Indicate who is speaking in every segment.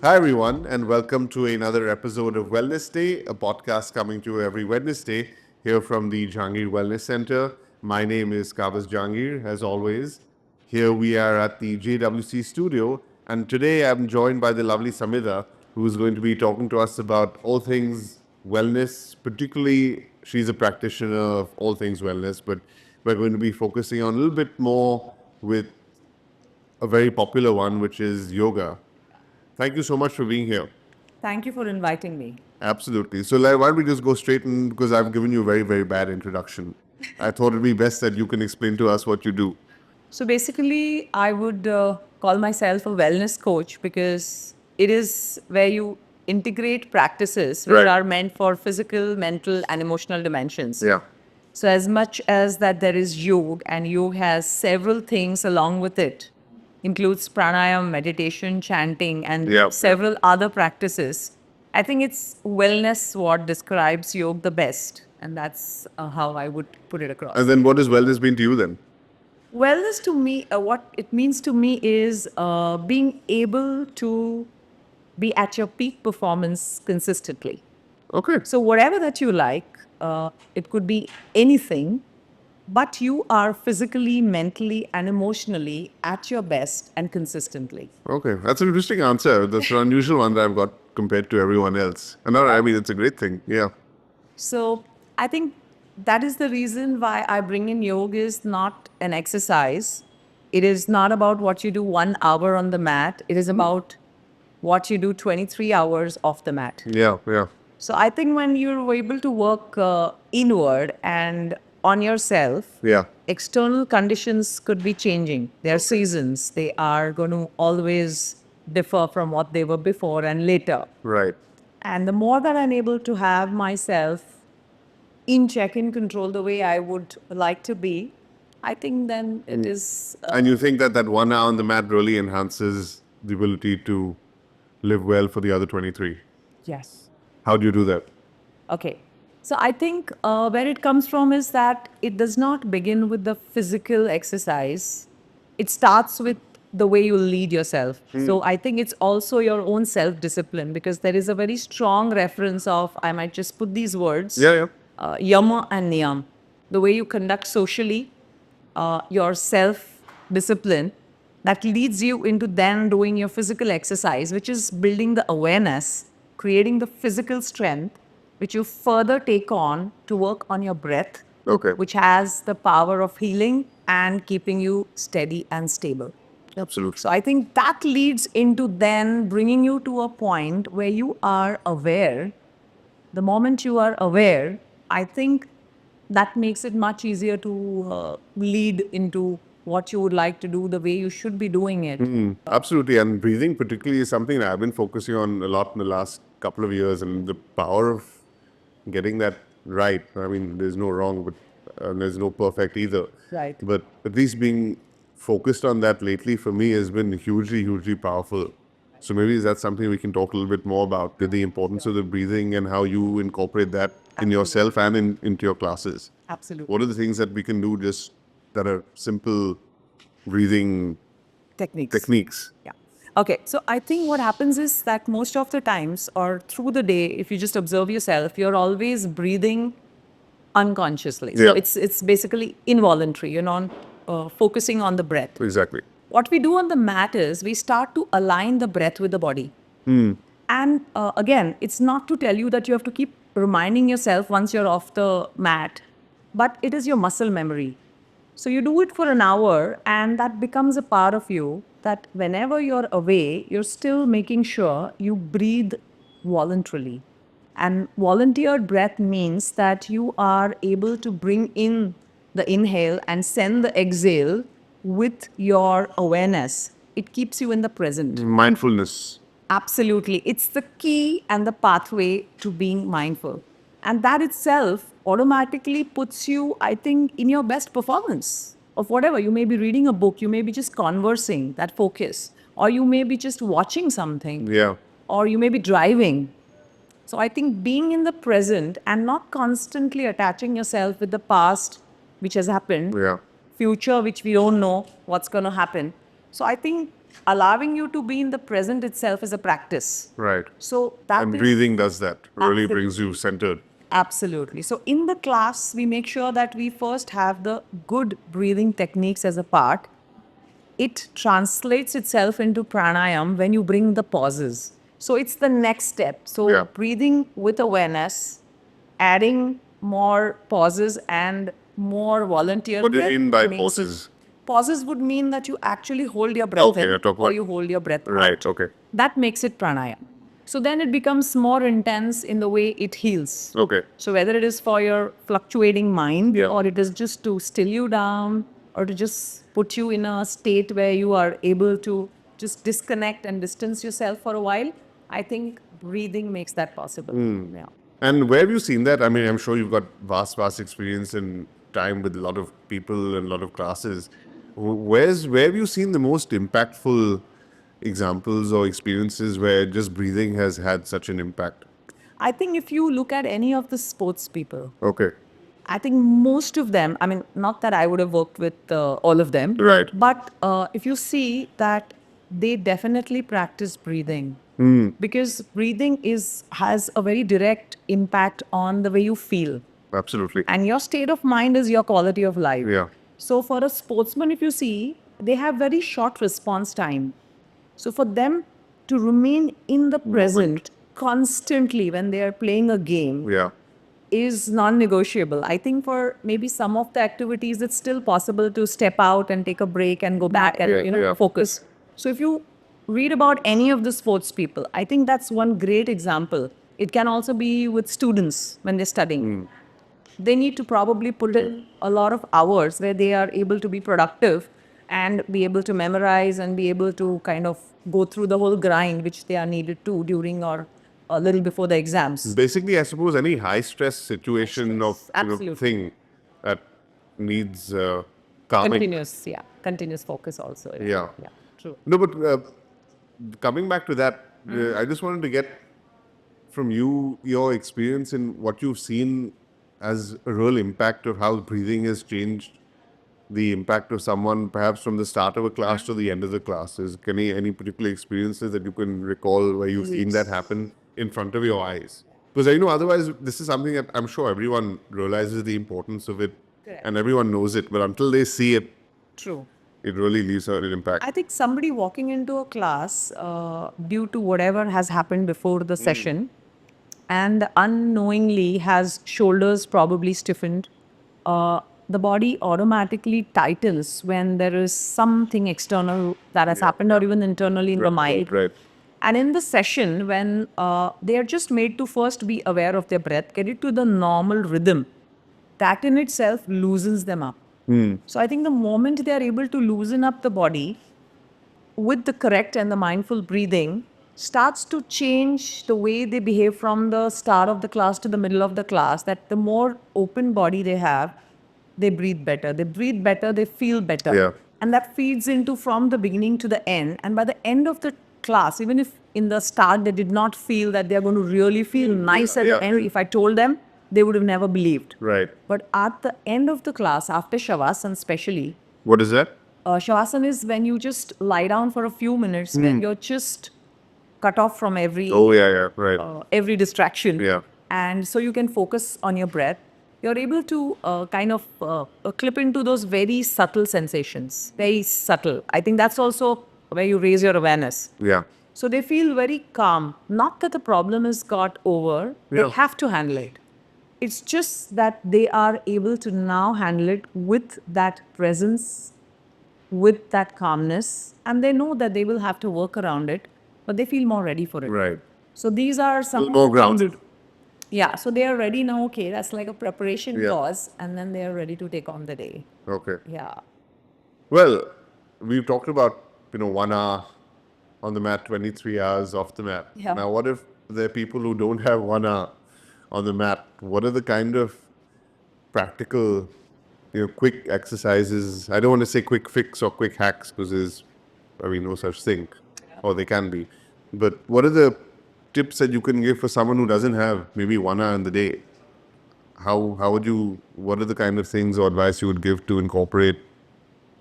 Speaker 1: Hi, everyone, and welcome to another episode of Wellness Day, a podcast coming to you every Wednesday here from the Jahangir Wellness Center. My name is Kavas Jahangir, as always. Here we are at the JWC studio, and today I'm joined by the lovely Samida, who is going to be talking to us about all things wellness. Particularly, she's a practitioner of all things wellness, but we're going to be focusing on a little bit more with a very popular one, which is yoga. Thank you so much for being here.
Speaker 2: Thank you for inviting me.
Speaker 1: Absolutely. So, why don't we just go straight in because I've given you a very, very bad introduction. I thought it'd be best that you can explain to us what you do.
Speaker 2: So basically, I would call myself a wellness coach because it is where you integrate practices which
Speaker 1: Right.
Speaker 2: are meant for physical, mental, and emotional dimensions.
Speaker 1: Yeah.
Speaker 2: So, as much as that there is yoga, and yoga has several things along with it, includes pranayama, meditation, chanting, and
Speaker 1: Yeah.
Speaker 2: several other practices. I think it's wellness what describes yoga the best, and that's how I would put it across.
Speaker 1: And then what has wellness been to you then?
Speaker 2: Wellness to me, what it means to me is being able to be at your peak performance consistently.
Speaker 1: Okay.
Speaker 2: So, whatever that you like, it could be anything, but you are physically, mentally, and emotionally at your best and consistently.
Speaker 1: Okay. That's an interesting answer. That's an unusual one that I've got compared to everyone else. And no, I mean, it's a great thing. Yeah.
Speaker 2: So, I think that is the reason why I bring in yoga is not an exercise. It is not about what you do 1 hour on the mat. It is about what you do 23 hours off the mat.
Speaker 1: Yeah. Yeah.
Speaker 2: So I think when you're able to work inward and on yourself,
Speaker 1: Yeah.
Speaker 2: external conditions could be changing. There are seasons. They are going to always differ from what they were before and later.
Speaker 1: Right.
Speaker 2: And the more that I'm able to have myself in check, in control, the way I would like to be, I think then it is.
Speaker 1: And you think that 1 hour on the mat really enhances the ability to live well for the other 23?
Speaker 2: Yes.
Speaker 1: How do you do that?
Speaker 2: Okay. So I think where it comes from is that it does not begin with the physical exercise. It starts with the way you lead yourself. So I think it's also your own self discipline because there is a very strong reference of, I might just put these words,
Speaker 1: Yeah. Yeah.
Speaker 2: yama and niyam. The way you conduct socially, your self discipline that leads you into then doing your physical exercise, which is building the awareness, creating the physical strength, which you further take on to work on your breath,
Speaker 1: Okay.
Speaker 2: which has the power of healing and keeping you steady and stable.
Speaker 1: Absolutely.
Speaker 2: So I think that leads into then bringing you to a point where you are aware. The moment you are aware, I think that makes it much easier to lead into what you would like to do, the way you should be doing it.
Speaker 1: Absolutely. And breathing, particularly, is something that I've been focusing on a lot in the last couple of years. And the power of getting that right. I mean, there's no wrong, but there's no perfect either.
Speaker 2: Right.
Speaker 1: But at least being focused on that lately for me has been hugely, hugely powerful. So maybe that's something we can talk a little bit more about the importance of the breathing and how you incorporate that in yourself and into your classes.
Speaker 2: Absolutely.
Speaker 1: What are the things that we can do just that are simple breathing techniques?
Speaker 2: Yeah. Okay. So I think what happens is that most of the times or through the day, if you just observe yourself, you're always breathing unconsciously. So
Speaker 1: Yeah.
Speaker 2: it's basically involuntary. You're not focusing on the breath.
Speaker 1: Exactly.
Speaker 2: What we do on the mat is we start to align the breath with the body. And again, it's not to tell you that you have to keep reminding yourself once you're off the mat, but it is your muscle memory. So you do it for an hour, and that becomes a part of you that whenever you're away, you're still making sure you breathe voluntarily. And volunteered breath means that you are able to bring in the inhale and send the exhale with your awareness. It keeps you in the present.
Speaker 1: Mindfulness.
Speaker 2: Absolutely. It's the key and the pathway to being mindful. And that itself automatically puts you, I think, in your best performance of whatever. You may be reading a book, you may be just conversing, that focus, or you may be just watching something,
Speaker 1: Yeah.
Speaker 2: or you may be driving. So I think being in the present and not constantly attaching yourself with the past, which has happened,
Speaker 1: Yeah.
Speaker 2: future, which we don't know what's going to happen. So I think allowing you to be in the present itself is a practice.
Speaker 1: Right.
Speaker 2: So that
Speaker 1: And
Speaker 2: is
Speaker 1: breathing does that. Really
Speaker 2: Absolutely.
Speaker 1: brings you centered.
Speaker 2: absolutely. So in the class, we make sure that we first have the good breathing techniques as a part. It translates itself into pranayam when you bring the pauses. So it's the next step. So
Speaker 1: Yeah.
Speaker 2: breathing with awareness, adding more pauses and more volunteer
Speaker 1: What do you
Speaker 2: breath
Speaker 1: mean by
Speaker 2: makes-
Speaker 1: pauses?
Speaker 2: Pauses would mean that you actually hold your breath
Speaker 1: Okay,
Speaker 2: in
Speaker 1: you're talking
Speaker 2: or
Speaker 1: about-
Speaker 2: you hold your breath
Speaker 1: Right,
Speaker 2: out.
Speaker 1: okay.
Speaker 2: That makes it pranayam. So then it becomes more intense in the way it heals.
Speaker 1: Okay.
Speaker 2: So whether it is for your fluctuating mind
Speaker 1: Yeah.
Speaker 2: or it is just to still you down or to just put you in a state where you are able to just disconnect and distance yourself for a while, I think breathing makes that possible. Yeah.
Speaker 1: And where have you seen that? I mean, I'm sure you've got vast experience and time with a lot of people and a lot of classes. Where have you seen the most impactful examples or experiences where just breathing has had such an impact?
Speaker 2: I think if you look at any of the sports people,
Speaker 1: Okay.
Speaker 2: I think most of them, I mean, not that I would have worked with all of them,
Speaker 1: Right.
Speaker 2: but if you see that they definitely practice breathing because breathing has a very direct impact on the way you feel.
Speaker 1: Absolutely.
Speaker 2: And your state of mind is your quality of life.
Speaker 1: Yeah.
Speaker 2: So for a sportsman, if you see, they have very short response time. So for them to remain in the present constantly when they are playing a game
Speaker 1: Yeah.
Speaker 2: is non-negotiable. I think for maybe some of the activities, it's still possible to step out and take a break and go back and
Speaker 1: Yeah.
Speaker 2: focus. So if you read about any of the sports people, I think that's one great example. It can also be with students when they're studying. They need to probably put in a lot of hours where they are able to be productive and be able to memorize and be able to kind of go through the whole grind which they are needed to during or a little before the exams.
Speaker 1: Basically, I suppose any high stress situation of
Speaker 2: Absolutely.
Speaker 1: thing that needs calming.
Speaker 2: Continuous focus also.
Speaker 1: Yeah.
Speaker 2: Yeah, true.
Speaker 1: No, but coming back to that, I just wanted to get from you your experience in what you've seen as a real impact of how breathing has changed the impact of someone, perhaps from the start of a class to the end of the classes. Any particular experiences that you can recall where you've seen that happen in front of your eyes? Because otherwise, this is something that I'm sure everyone realizes the importance of it,
Speaker 2: Correct.
Speaker 1: and everyone knows it. But until they see it,
Speaker 2: True.
Speaker 1: it really leaves an impact.
Speaker 2: I think somebody walking into a class due to whatever has happened before the session and unknowingly has shoulders probably stiffened, the body automatically tightens when there is something external that has happened or even internally in the mind.
Speaker 1: Right.
Speaker 2: And in the session, when they are just made to first be aware of their breath, get it to the normal rhythm, that in itself loosens them up. So I think the moment they are able to loosen up the body with the correct and the mindful breathing, starts to change the way they behave from the start of the class to the middle of the class, that the more open body they have, they breathe better. They breathe better, they feel better.
Speaker 1: Yeah.
Speaker 2: And that feeds into from the beginning to the end. And by the end of the class, even if in the start they did not feel that they're going to really feel nice at
Speaker 1: Yeah.
Speaker 2: the end, if I told them, they would have never believed.
Speaker 1: Right.
Speaker 2: But at the end of the class, after Shavasana especially,
Speaker 1: What is that?
Speaker 2: Shavasana is when you just lie down for a few minutes, when you're just cut off from
Speaker 1: Oh, yeah. Right.
Speaker 2: every distraction.
Speaker 1: Yeah.
Speaker 2: And so you can focus on your breath. You're able to kind of clip into those very subtle sensations, very subtle. I think that's also where you raise your awareness.
Speaker 1: Yeah.
Speaker 2: So they feel very calm. Not that the problem is got over,
Speaker 1: Yeah.
Speaker 2: they have to handle it. It's just that they are able to now handle it with that presence, with that calmness, and they know that they will have to work around it, but they feel more ready for it.
Speaker 1: Right.
Speaker 2: So these are some
Speaker 1: More grounded.
Speaker 2: Yeah, so they are ready now. Okay, that's like a preparation
Speaker 1: Yeah.
Speaker 2: pause, and then they are ready to take on the day.
Speaker 1: Okay.
Speaker 2: Yeah.
Speaker 1: Well, we've talked about 1 hour on the mat, 23 hours off the mat.
Speaker 2: Yeah.
Speaker 1: Now, what if there are people who don't have 1 hour on the mat? What are the kind of practical, quick exercises? I don't want to say quick fix or quick hacks because there's, no such thing, or they can be. But what are the tips that you can give for someone who doesn't have maybe 1 hour in the day? What are the kind of things or advice you would give to incorporate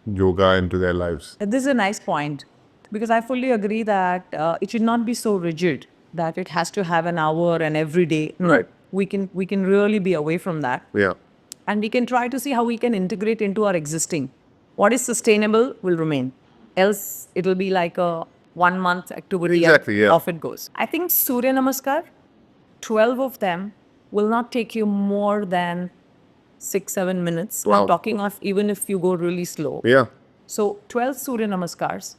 Speaker 1: yoga into their lives?
Speaker 2: This is a nice point. Because I fully agree that it should not be so rigid that it has to have an hour and every day. No,
Speaker 1: Right.
Speaker 2: we can really be away from that.
Speaker 1: Yeah.
Speaker 2: And we can try to see how we can integrate into our existing. What is sustainable will remain. Else, it will be like a 1 month activity.
Speaker 1: Exactly,
Speaker 2: and
Speaker 1: yeah.
Speaker 2: off it goes. I think Surya Namaskar, 12 of them will not take you more than 6-7 minutes.
Speaker 1: Wow.
Speaker 2: I'm talking of even if you go really slow.
Speaker 1: Yeah.
Speaker 2: So 12 Surya Namaskars.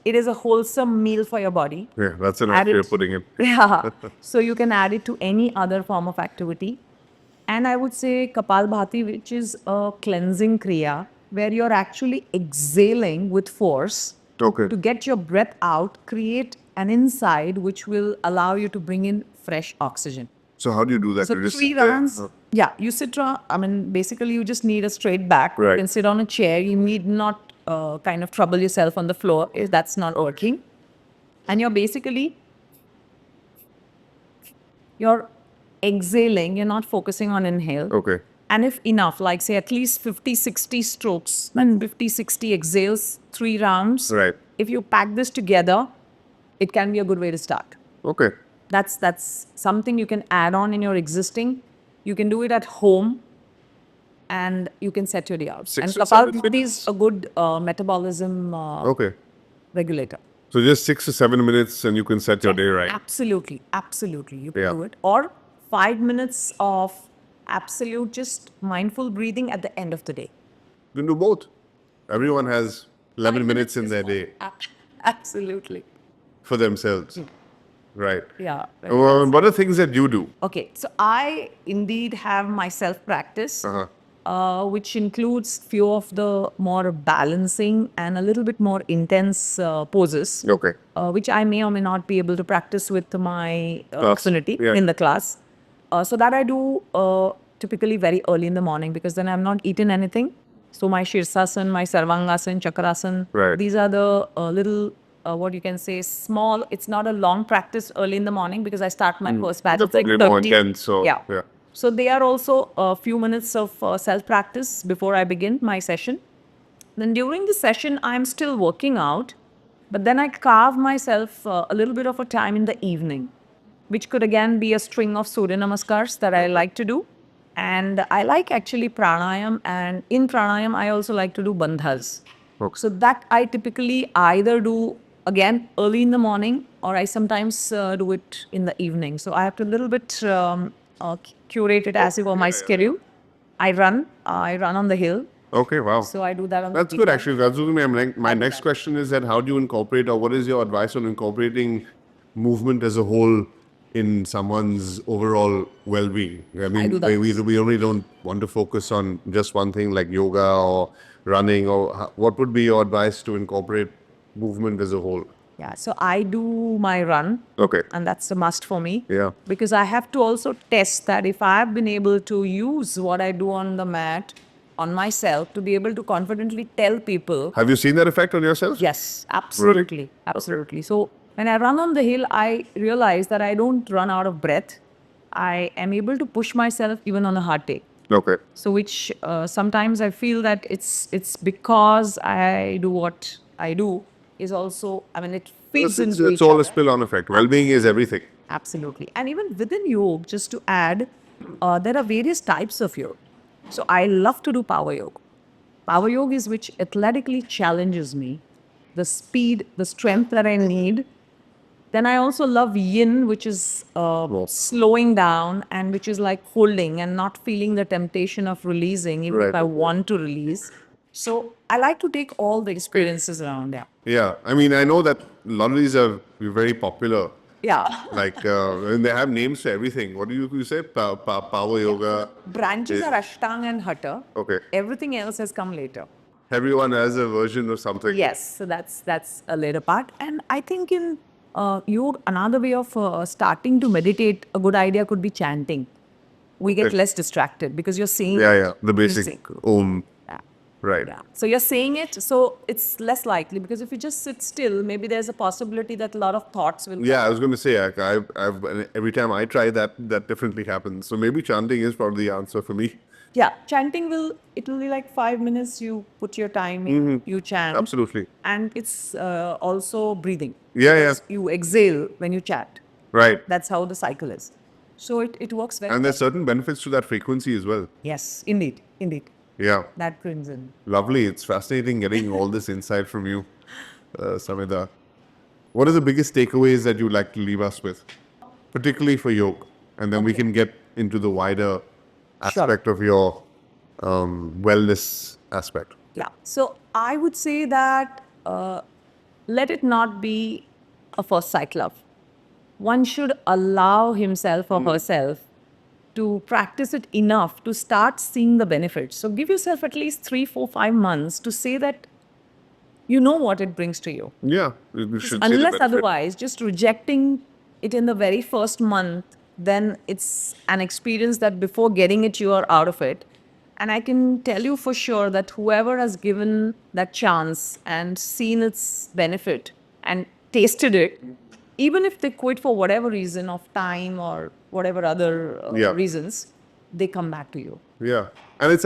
Speaker 2: It is a wholesome meal for your body.
Speaker 1: Yeah. That's a nice
Speaker 2: Add
Speaker 1: way
Speaker 2: it-
Speaker 1: of putting it.
Speaker 2: Yeah. So you can add it to any other form of activity. And I would say Kapalbhati, which is a cleansing kriya, where you're actually exhaling with force
Speaker 1: Okay.
Speaker 2: to get your breath out, create an inside which will allow you to bring in fresh oxygen.
Speaker 1: So how do you do that?
Speaker 2: So
Speaker 1: You just
Speaker 2: 3
Speaker 1: sit there?
Speaker 2: rounds. Yeah, you sit. I mean, basically, you just need a straight back.
Speaker 1: Right.
Speaker 2: You can sit on a chair. You need not kind of trouble yourself on the floor if that's not working. And you're exhaling. You're not focusing on inhale.
Speaker 1: Okay.
Speaker 2: And if enough, like say at least 50, 60 strokes and 50, 60 exhales, 3 rounds.
Speaker 1: Right.
Speaker 2: If you pack this together, it can be a good way to start.
Speaker 1: Okay.
Speaker 2: That's something you can add on in your existing. You can do it at home, and you can set your day out.
Speaker 1: 6
Speaker 2: and
Speaker 1: or 7
Speaker 2: Kapalbhati is a good metabolism
Speaker 1: Okay.
Speaker 2: regulator.
Speaker 1: So just 6 to 7 minutes and you can set your day right.
Speaker 2: Absolutely, absolutely, you can
Speaker 1: Yeah.
Speaker 2: do it. Or 5 minutes of absolute just mindful breathing at the end of the day.
Speaker 1: You can do both. Everyone has 11 minutes in their day
Speaker 2: Absolutely,
Speaker 1: for themselves. Right.
Speaker 2: yeah.
Speaker 1: What are things that you do?
Speaker 2: Okay, so I indeed have my self practice. Which includes few of the more balancing and a little bit more intense poses,
Speaker 1: Okay.
Speaker 2: which I may or may not be able to practice with my
Speaker 1: Class,
Speaker 2: affinity
Speaker 1: yeah.
Speaker 2: in the class. So that I do typically very early in the morning because then I've not eaten anything. So my Shirsasan, my Sarvangasan, Chakrasan,
Speaker 1: Right.
Speaker 2: these are the little, what you can say, small. It's not a long practice early in the morning because I start my first batch.
Speaker 1: It's
Speaker 2: It's like
Speaker 1: probably more
Speaker 2: 30.
Speaker 1: intense, so,
Speaker 2: yeah.
Speaker 1: yeah.
Speaker 2: So they are also a few minutes of self-practice before I begin my session. Then during the session, I'm still working out, but then I carve myself a little bit of a time in the evening, which could again be a string of Surya Namaskars that I like to do. And I like actually pranayam, and in pranayam, I also like to do bandhas.
Speaker 1: Okay.
Speaker 2: So that I typically either do again early in the morning, or I sometimes do it in the evening. So I have to a little bit curate it as per my schedule. I run on the hill.
Speaker 1: Okay, wow.
Speaker 2: So I do that on
Speaker 1: That's
Speaker 2: the
Speaker 1: good,
Speaker 2: weekend.
Speaker 1: actually. That's my next question is that how do you incorporate, or what is your advice on incorporating movement as a whole in someone's overall well-being? I mean,
Speaker 2: do that.
Speaker 1: we only don't want to focus on just one thing like yoga or running, or what would be your advice to incorporate movement as a whole?
Speaker 2: Yeah, so I do my run.
Speaker 1: Okay.
Speaker 2: And that's a must for me.
Speaker 1: Yeah.
Speaker 2: Because I have to also test that if I have been able to use what I do on the mat on myself to be able to confidently tell people.
Speaker 1: Have you seen that effect on yourself?
Speaker 2: Yes, absolutely. Absolutely. So when I run on the hill, I realize that I don't run out of breath. I am able to push myself even on a hard day.
Speaker 1: Okay.
Speaker 2: So which sometimes I feel that it's because I do what I do is also, I mean, it feeds into
Speaker 1: It's
Speaker 2: each
Speaker 1: all a
Speaker 2: other.
Speaker 1: spill-on effect. Well-being is everything.
Speaker 2: Absolutely. And even within yoga, just to add, there are various types of yoga. So I love to do power yoga. Power yoga is which athletically challenges me, the speed, the strength that I need. Then I also love yin, which is slowing down and which is like holding and not feeling the temptation of releasing, even if
Speaker 1: Right.
Speaker 2: I want to release. So I like to take all the experiences around. Yeah.
Speaker 1: Yeah. I mean, I know that a lot of these are very popular.
Speaker 2: Yeah.
Speaker 1: Like, and they have names for everything. What do you say? Power yoga.
Speaker 2: Branches are Ashtanga and Hatha.
Speaker 1: Okay.
Speaker 2: Everything else has come later.
Speaker 1: Everyone has a version of something.
Speaker 2: Yes, so that's a later part. And I think in yoga, another way of starting to meditate, a good idea could be chanting. We get
Speaker 1: Okay.
Speaker 2: less distracted because you're seeing.
Speaker 1: Yeah, yeah. The basic
Speaker 2: Music.
Speaker 1: Om.
Speaker 2: Yeah.
Speaker 1: Right.
Speaker 2: Yeah. So you're saying it, so it's less likely, because if you just sit still, maybe there's a possibility that a lot of thoughts will
Speaker 1: Yeah, I
Speaker 2: come.
Speaker 1: was going to say, I've every time I try that, that definitely happens. So maybe chanting is probably the answer for me.
Speaker 2: Yeah, chanting it will be like 5 minutes. You put your time in, you chant,
Speaker 1: Absolutely.
Speaker 2: and it's also breathing.
Speaker 1: Yeah, yeah.
Speaker 2: Because you exhale when you chant.
Speaker 1: Right.
Speaker 2: That's how the cycle is. So it works very
Speaker 1: And
Speaker 2: well.
Speaker 1: there's certain benefits to that frequency as well.
Speaker 2: Yes, indeed, indeed.
Speaker 1: Yeah.
Speaker 2: That brings in.
Speaker 1: Lovely. It's fascinating getting all this insight from you, Samida. What are the biggest takeaways that you'd like to leave us with, particularly for yoga? And then we
Speaker 2: Okay.
Speaker 1: can get into the wider
Speaker 2: Sure.
Speaker 1: aspect of your wellness aspect.
Speaker 2: Yeah. So I would say that let it not be a first sight love. One should allow himself or herself to practice it enough to start seeing the benefits. So give yourself at least 3, 4, 5 months to say that you know what it brings to you.
Speaker 1: Yeah, you should see the
Speaker 2: Unless
Speaker 1: benefit.
Speaker 2: otherwise, just rejecting it in the very first month, then it's an experience that before getting it, you are out of it. And I can tell you for sure that whoever has given that chance and seen its benefit and tasted it, even if they quit for whatever reason of time or whatever other
Speaker 1: Yeah.
Speaker 2: reasons, they come back to you.
Speaker 1: Yeah, and it's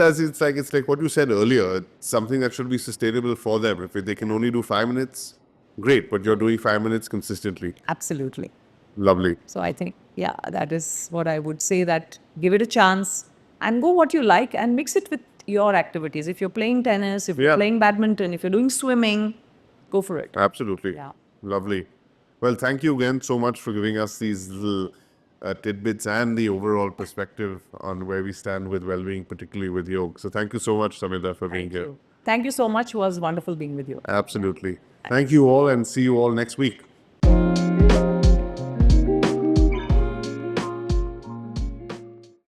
Speaker 1: like what you said earlier. It's something that should be sustainable for them. If they can only do 5 minutes, great. But you're doing 5 minutes consistently.
Speaker 2: Absolutely.
Speaker 1: Lovely.
Speaker 2: So I think, yeah, that is what I would say, that give it a chance and go what you like and mix it with your activities. If you're playing tennis, if you're
Speaker 1: Yeah.
Speaker 2: playing badminton, if you're doing swimming, go for it.
Speaker 1: Absolutely.
Speaker 2: Yeah.
Speaker 1: Lovely. Well, thank you again so much for giving us these little tidbits and the overall perspective on where we stand with well-being, particularly with yoga. So thank you so much, Samida, for being here.
Speaker 2: Thank you so much. It was wonderful being with you.
Speaker 1: Absolutely. Thank you all and see you all next week.